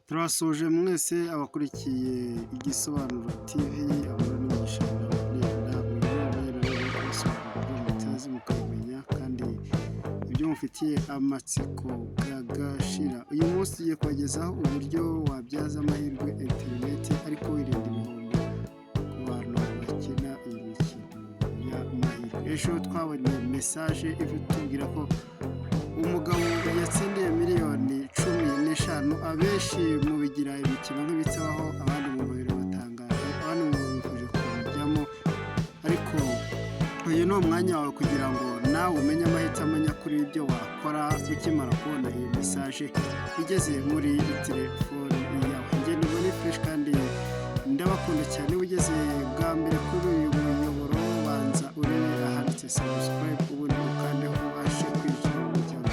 Turasoje mwese abakurikiye igisobanuro TV abura n'igishanga n'inda uyu kubasobanurira mutazi mukamenya kandi ibyo mufitiye amatsiko gagashira. Uyu munsi tugiye kubagezaho uburyo wabyaza amahirwe internet ariko wirinda ibihombo ku bantu bakina iyi mikino y'amahirwe. Ejo twabonye message itubwira ko umugabo yatsindiye miliyoni 15 abenshi mu bigira imikino nk'ibitsaho abandi mu babiri batangaje abandi mu bifuje kujyamo, ariko uyu ni umwanya wawe kugira ngo nawe umenye amahitamo nyakuri y'ibyo wakora ukimara kubona iyi message igeze muri telefone yawe. Njye ni muri fresh kandi ndabakunda cyane. Ugeze bwa mbere kuri uyu muyoboro banza urebe ahanditse subscribe ubundi ukandeho ubashe kwinjira mu muryango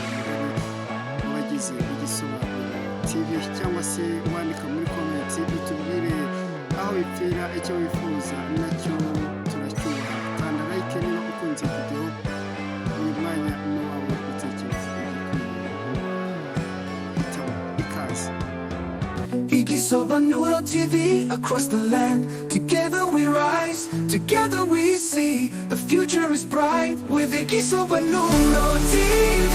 wagize igisobanuro TV cyangwa se wandika muri comments utubwire aho bipfira icyo wifuza nacyo turacyubaha. Kanda like niba ukunze video uyu mwanya n'uwawe utekereza ikaze. Igisobanuro TV across the land. Together we rise, together we see. The future is bright with Igisobanuro TV.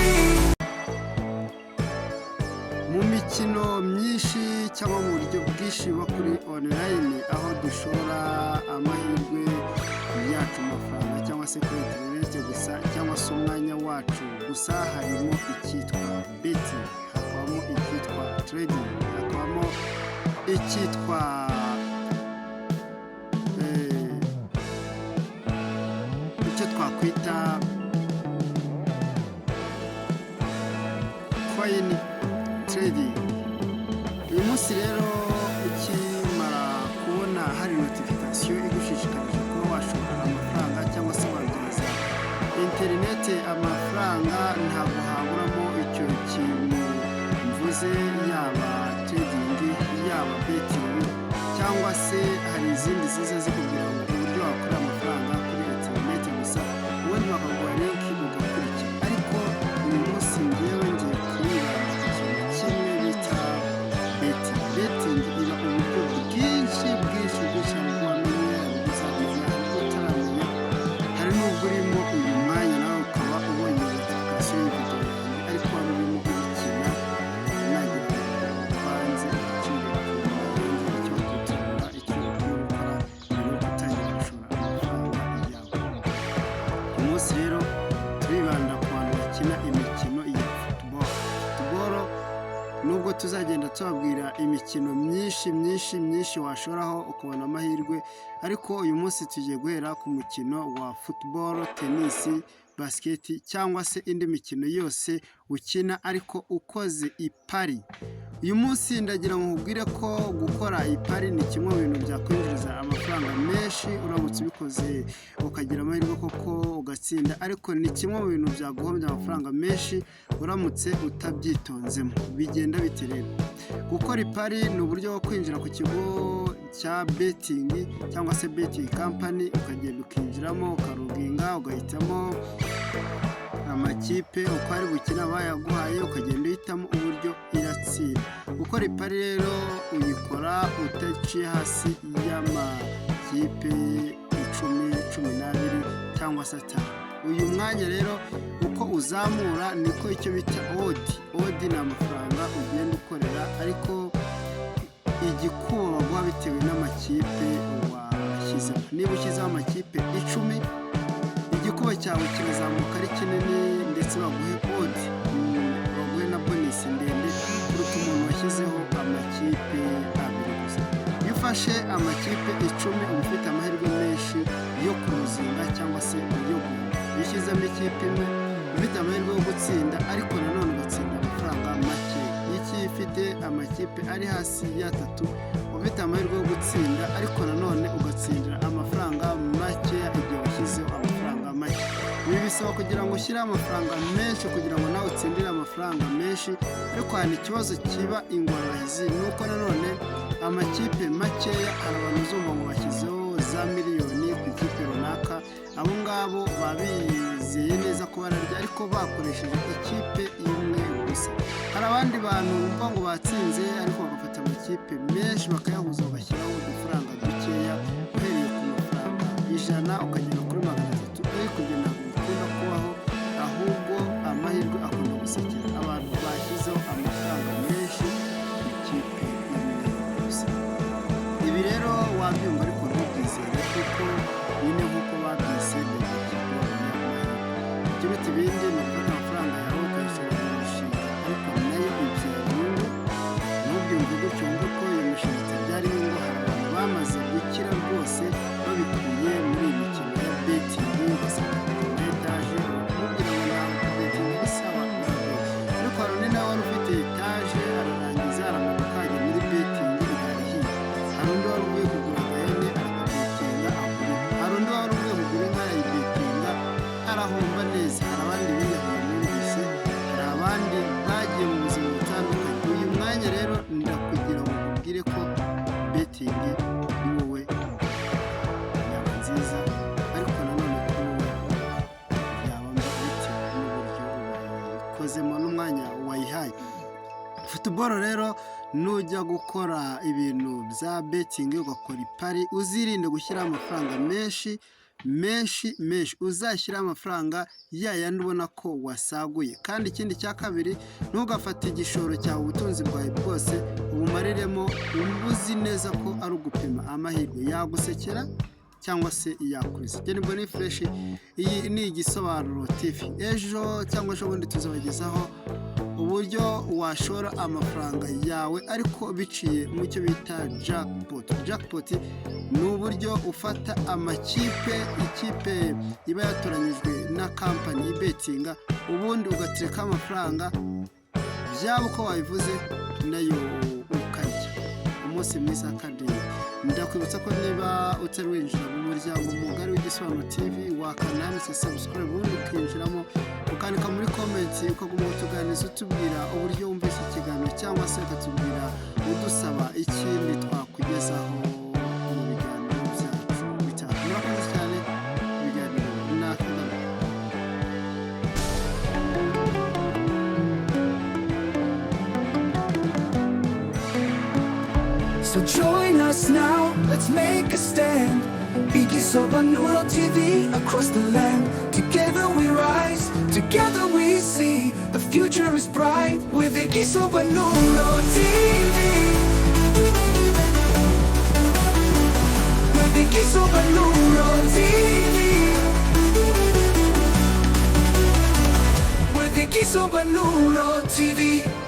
Mu mikino myinshi cyangwa mu buryo bwinshi buba kuri online aho dushora amahirwe yacu amafaranga cyangwa se kuri internet gusa cyangwa se umwanya wacu gusa, harimo icyitwa betting, hakabamo icyitwa trading, hakabamo icyitwa icyo twakwita coin trading. Uyu munsi rero ukimara kubona hari notification igushishikarije kuba washora amafaranga cyangwa se wabyaza internet amafaranga, ntabwo haburamo icyo kintu mvuze, yaba trading yaba betting cyangwa se hari izindi ziza zikubwira ngo uburyo wakora amafaranga kuri internet gusa ubundi bakaguha link ugakurikira. Ariko uyu munsi ngewe ngiye kwibanda ku kintu kimwe bita betting. Betting iba uburyo bwinshi wamenye uzamenya ariko utaramenya. Hari n'ubwo urimo uyu mwanya nawe ukaba ubonye notification y'ibyo ariko wari urimo ubikina nagira ngo banze icyo gutora icyo gukora mbere yo gutangira gushora amafaranga yawe. Uyu munsi rero turibanda ku bantu bakina imikino ya football. Nubwo tuzagenda tubabwira imikino myinshi washoraho ukabona amahirwe, ariko uyu munsi tugiye guhera ku mukino wa football, tennis, basket cyangwa se indi mikino yose ukina ariko ukoze ipari. Uyu munsi ndagira ngo nkubwire ko gukora ipari ni kimwe mu bintu byakwinjiriza amafaranga menshi uramutse ubikoze ukagira amahirwe koko ugatsinda, ariko ni kimwe mu bintu byaguhombya amafaranga menshi uramutse utabyitonzemo. Bigenda bite rero? Gukora ipari ni uburyo bwo kwinjira ku kigo cya betting cyangwa se betting company, ukagenda ukinjiramo ukaruginga ugahitamo amakipe uko ari gukina bayaguhaye, ukagenda uhitamo uburyo iratsinda. Gukora ipari rero uyikora utaciye hasi y'amakipe 10-12 cyangwa se 5. Uyu mwanya rero uko uzamura niko icyo bita odd ni amafaranga ugenda ukorera, ariko igikuba baguha bitewe n'amakipe washyizeho. Niba ushyizeho amakipe 10 igikuba cyawe kirazamuka ari kinini ndetse baguhe odd, baguhe na bonus ndende kuruta umuntu washyizeho amakipe 2 gusa. Iyo ufashe amakipe 10 uba ufite amahirwe menshi yo kuruzinga cyangwa se yo guhomba. Iyo ushyizemo ikipe imwe ufite amahirwe yo gutsinda ariko nanone ugatsinda amafaranga make. Iyo ifite amakipe ari hasi ya 3 ufite amahirwe yo gutsinda ariko nanone ugatsindira amafaranga make igihe washyizeho amafaranga make. Ibi bisaba kugira ngo ushyire amafaranga menshi kugira ngo nawe utsindire amafaranga menshi, ariko hari ikibazo kiba ingorabahizi nuko nanone amakipe makeya hari abantu uzumva ngo bashyizeho za miliyoni ku ikipe runaka. Abo ngabo babizeye neza ko bararya ariko bakoresheje ikipe imwe ubusa. Hari abandi bantu bumva ngo batsinze ariko bagafata amakipe menshi bakayahuza bagashyiraho udufaranga dukeya uhereye ku mafaranga 100 ukagera kuri 300 ariko ibyo ntabwo bikunda kubaho, ahubwo amahirwe akunda gusekera abantu bashyizeho amafaranga menshi ku ikipe imwe gusa. Ibi rero wabyumva ariko ntubwizere kuko nyine nk'uko babyise ikiruta ibindi ni ugufata amafaranga yawe ukayashyira mu mishinga ariko nayo ibyara inyungu. Ntubyumve gutyo wumve ko iyo mishinga itabyara inyungu. Hari abantu bamaze gukira rwose babikuye muri iyi mikino ya betingi, ugasanga na etaje bakubwira ngo ntabwo betingi ari sawa, ariko hari undi nawe wari ufite etaje ararangiza aramanuka ajya muri betingi birahiye. Hari undi wari uvuye kugura agahene arakabetinga agura, hari undi wari uvuye kugura inka arayibetinga arahomba neza. Hari abandi biyahuye mwumvise, hari abandi bagiye mu buzima butandukanye. Uyu mwanya rero ndakugira ngo nkubwire ko betingi ni wowe yaba nziza, ariko nanone kuri wowe yaba mbi bitewe n'uburyo wayikozemo n'umwanya wayihaye. Futuboro rero nujya gukora ibintu bya betingi ugakora ipari, uzirinde gushyiraho amafaranga menshi, uzashyira amafaranga yayandi ubona ko wasaguye. Kandi ikindi cya kabiri, ntugafate igishoro cyawe ubutunzi bwawe bwose ubumariremo uzi neza ko ari ugupima amahirwe yagusekera cyangwa se yakuriza. Njye nibwo ni fresh, iyi ni Igisobanuro TV. Ejo cyangwa ejo bundi tuzabagezaho uburyo washora amafaranga yawe ariko biciye mu cyo bita jackpot. Jackpot ni uburyo ufata amakipe, ikipe iba yatoranyijwe na kampani ibetinga, ubundi ugatereka amafaranga byaba uko wabivuze nayo ukarya. Umunsi mwiza kandi ndakwibutsa ko niba utari winjira mu muryango mugari w'Igisobanuro TV wakanda hano subscribe, ubundi ukinjiramo ukandika muri comment ukaguma utuganiza utubwira uburyo wumvise ikiganiro cyangwa se ukatubwira udusaba ikindi twakugezaho mu biganiro byacu bitaha. Murakoze cyane, ibiganiro nakagaruka. So join us now, let's make a stand. Bw'amahirwe TV across the land. Together we rise, together we see. The future is bright with Bw'amahirwe TV. With Bw'amahirwe TV. With Bw'amahirwe TV.